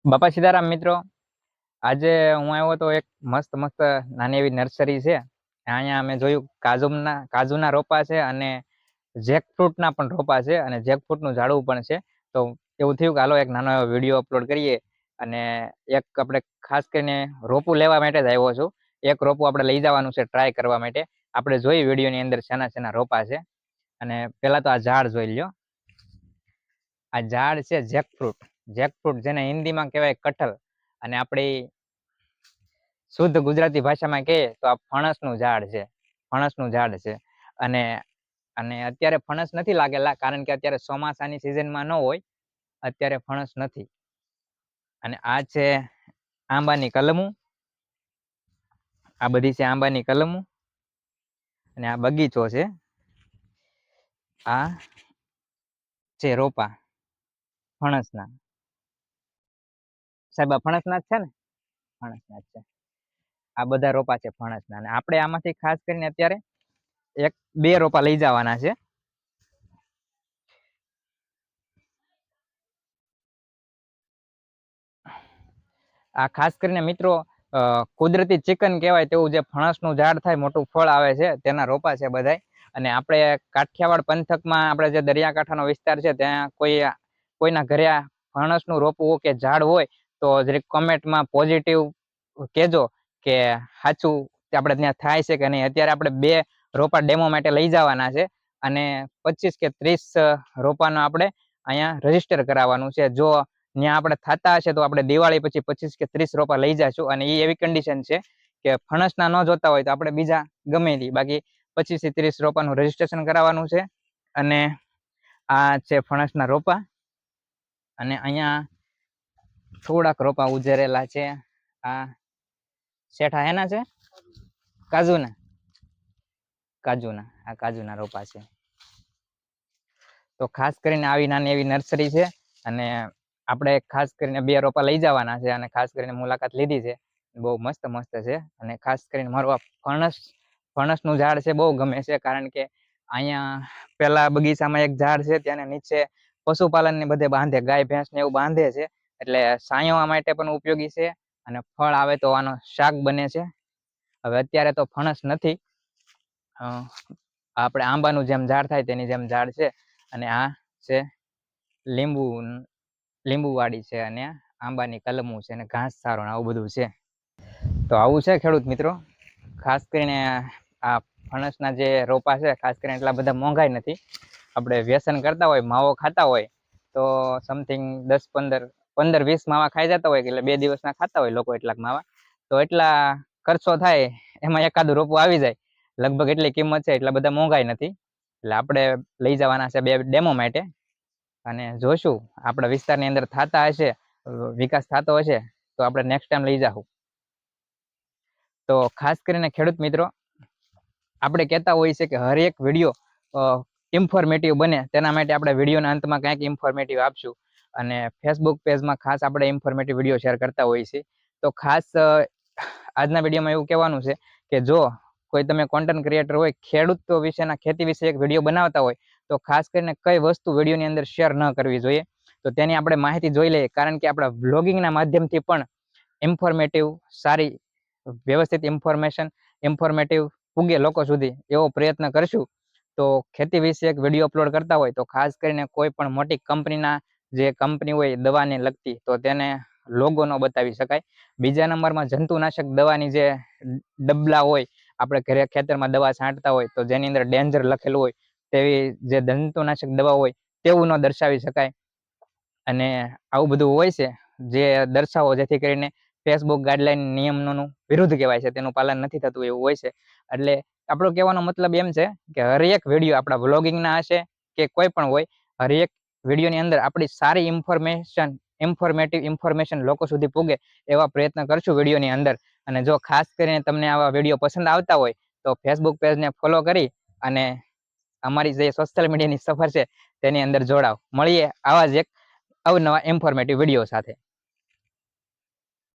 બાપા સીતારામ મિત્રો, આજે હું આવ્યો તો એક મસ્ત મસ્ત નાની એવી નર્સરી છે. અહીંયા અમે જોયું કાજુના રોપા છે અને જેકફ્રૂટના પણ રોપા છે અને જેકફ્રૂટનું ઝાડવું પણ છે. તો એવું થયું કે હાલો એક નાનો એવો વિડીયો અપલોડ કરીએ. અને એક આપણે ખાસ કરીને રોપું લેવા માટે જ આવ્યો છું. એક રોપું આપણે લઈ જવાનું છે ટ્રાય કરવા માટે. આપણે જોઈ વિડીયોની અંદર શેના રોપા છે. અને પેલા તો આ ઝાડ જોઈ લ્યો. આ ઝાડ છે જેકફ્રૂટ જેને હિન્દીમાં કહેવાય કઠલ, અને આપણી શુદ્ધ ગુજરાતી ભાષામાં કહીએ તો આ ફણસનું ઝાડ છે. અને અને અત્યારે ફણસ નથી લાગેલા, કારણ કે અત્યારે ચોમાસાની સિઝનમાં ન હોય, અત્યારે ફણસ નથી. અને આ છે આંબાની કલમું, આ બધી છે આંબાની કલમું. અને આ બગીચો છે. આ છે રોપા ફણસના. સાહેબ આ ફણસના જ છે ને? ફણસના જ છે. આ બધા રોપા છે ફણસના. અને આપણે આમાંથી ખાસ કરીને અત્યારે બે રોપા લઈ જવાના છે. આ ખાસ કરીને મિત્રો કુદરતી ચિકન કહેવાય તેવું જે ફણસનું ઝાડ થાય, મોટું ફળ આવે છે, તેના રોપા છે બધાય. અને આપણે કાઠિયાવાડ પંથકમાં, આપણે જે દરિયાકાંઠાનો વિસ્તાર છે, ત્યાં કોઈના ઘરે ફણસનું રોપવું કે ઝાડ હોય તો જરીક કોમેન્ટમાં પોઝિટિવ કહેજો કે સાચું આપણે ત્યાં થાય છે કે નહીં. અત્યારે આપણે બે રોપા ડેમો માટે લઈ જવાના છે અને 25 કે 30 રોપાનો આપણે અહીંયા રજીસ્ટર કરાવવાનું છે. જો ત્યાં આપણે થતા હશે તો આપણે દિવાળી પછી 25 કે 30 રોપા લઈ જઈશું. અને એ એવી કન્ડિશન છે કે ફણસના ન જોતા હોય તો આપણે બીજા ગમે તે, બાકી 25 થી 30 રોપાનું રજીસ્ટ્રેશન કરાવવાનું છે. અને આ છે ફણસના રોપા. અને અહીંયા થોડાક રોપા ઉજરેલા છે. આ શેઠા હેના છે? કાજુના આ કાજુના રોપા છે. તો ખાસ કરીને આવી નાની એવી નર્સરી છે. અને આપણે ખાસ કરીને બે રોપા લઈ જવાના છે અને ખાસ કરીને મુલાકાત લીધી છે. બહુ મસ્ત છે. અને ખાસ કરીને મારું આ ફણસનું ઝાડ છે બહુ ગમે છે, કારણ કે અહીંયા પેલા બગીચામાં એક ઝાડ છે, ત્યાં નીચે પશુપાલન ને બધે બાંધે, ગાય ભેંસ ને એવું બાંધે છે. એટલે છાંયો માટે પણ ઉપયોગી છે અને ફળ આવે તો આનો શાક બને છે. હવે અત્યારે તો ફણસ નથી, આપણે આંબાનું જેમ ઝાડ થાય તેની જેમ ઝાડ છે. અને આ છે લીંબુ વાડી છે, અને આંબાની કલમું છે, અને ઘાસચારો આવું બધું છે. તો આવું છે ખેડૂત મિત્રો. ખાસ કરીને આ ફણસના જે રોપા છે, ખાસ કરીને એટલા બધા મોંઘાઈ નથી. આપણે વ્યસન કરતા હોય, માવો ખાતા હોય તો સમથિંગ 10-15-20 માવા ખાઈ જતા હોય, એટલે 2 દિવસના ખાતા હોય લોકો એટલાક માવા, તો એટલા ખર્ચો થાય, એમાં એકાદું રોપું આવી જાય. લગભગ એટલી કિંમત છે, એટલા બધા મોંઘાઈ નથી. એટલે આપણે લઈ જવાના છે બે ડેમો માટે. અને જોશું આપણા વિસ્તારની અંદર થતા હશે, વિકાસ થતો હશે તો આપણે નેક્સ્ટ ટાઈમ લઈ જાશું. તો ખાસ કરીને ખેડૂત મિત્રો, આપણે કહેતા હોઈએ છીએ કે હરેક વિડીયો ઇન્ફોર્મેટિવ બને, તેના માટે આપણે વિડીયોના અંતમાં કંઈક ઇન્ફોર્મેટિવ આપશું. અને ફેસબુક પેજમાં ખાસ આપણે ઇન્ફોર્મેટિવ વિડીયો શેર કરતા હોઈએ છીએ. તો ખાસ આજના વિડીયોમાં એવું કહેવાનું છે કે જો કોઈ તમે કોન્ટેન્ટ ક્રિએટર હોય, ખેડૂતો વિશેના, ખેતી વિશે એક વિડીયો બનાવતા હોય, તો ખાસ કરીને કઈ વસ્તુ વિડીયોની અંદર શેર ન કરવી જોઈએ, તો તેની આપણે માહિતી જોઈ લઈએ. કારણ કે આપણા વ્લોગિંગના માધ્યમથી પણ ઇન્ફોર્મેટિવ, સારી વ્યવસ્થિત ઇન્ફોર્મેટિવ પૂગે લોકો સુધી, એવો પ્રયત્ન કરશું. તો ખેતી વિશે એક વિડીયો અપલોડ કરતા હોય તો ખાસ કરીને કોઈ પણ મોટી કંપનીના જે કંપની હોય દવાને લગતી, તો તેને લોગો ન બતાવી શકાય. બીજા નંબરમાં જંતુનાશક દવાની જે ડબલા હોય, આપણે ઘરે ખેતરમાં દવા છાંટતા હોય તો જેની અંદર ડેન્જર લખેલું હોય, તેવી જે જંતુનાશક દવા હોય તેવું ન દર્શાવી શકાય. અને આવું બધું હોય છે જે દર્શાવો, જેથી કરીને ફેસબુક ગાઈડલાઈન નિયમોનું વિરુદ્ધ કહેવાય છે, તેનું પાલન નથી થતું, એવું હોય છે. એટલે આપણો કહેવાનો મતલબ એમ છે કે હરેક વિડીયો આપણા વ્લોગિંગના હશે કે કોઈ પણ હોય, હરેક વિડીયોની અંદર આપણી સારી ઇન્ફોર્મેટિવ ઇન્ફોર્મેશન લોકો સુધી પૂગે એવા પ્રયત્ન કરશું વિડીયોની અંદર. અને જો ખાસ કરીને તમને આવા વિડીયો પસંદ આવતા હોય તો ફેસબુક પેજને ફોલો કરી અને અમારી જે સોશિયલ મીડિયાની સફર છે તેની અંદર જોડાવ. મળીએ આવા જ એક અવનવા ઇન્ફોર્મેટિવ વિડીયો સાથે.